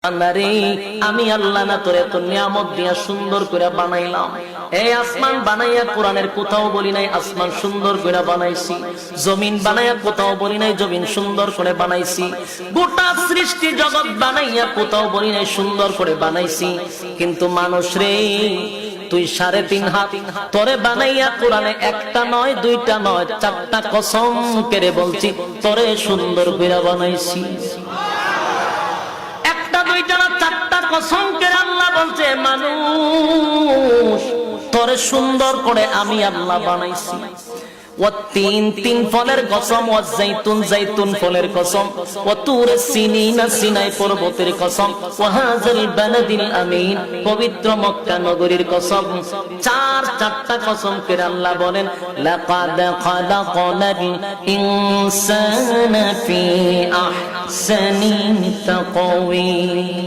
বান্দারে আমি আল্লাহ না তোরে এত নিয়ামত দিয়া সুন্দর করে বানাইলাম। এই আসমান বানাইয়া কোরআনের কোথাও বলি নাই আসমান সুন্দর করে বানাইছি, জমিন বানাইয়া কোথাও বলি নাই জমিন সুন্দর করে বানাইছি, গোটা সৃষ্টি জগৎ বানাইয়া কোথাও বলি নাই সুন্দর করে বানাইছি। কিন্তু মানুষ রে তুই 3.5 হাত তোরে বানাইয়া কোরআনে একটা নয় দুইটা নয় 4টা কসম করে বলছি তোরে সুন্দর করে বানাইছি। একটা দুইটা না 4টা কসম করে আল্লাহ বলছে মানুষ তোরে সুন্দর করে আমি আল্লাহ বানাইছি। والتين تين ফলের কসম, والزيتون زيتون ফলের কসম, وطور سينين সিনাই পর্বতের কসম, وهذا البلد الأمين পবিত্র মক্কা নগরীর কসম। 4টা কসম করে আল্লাহ বলেন লাকাদ খালাকনাল ইনসানা ফি আহসানি তাকওয়িম।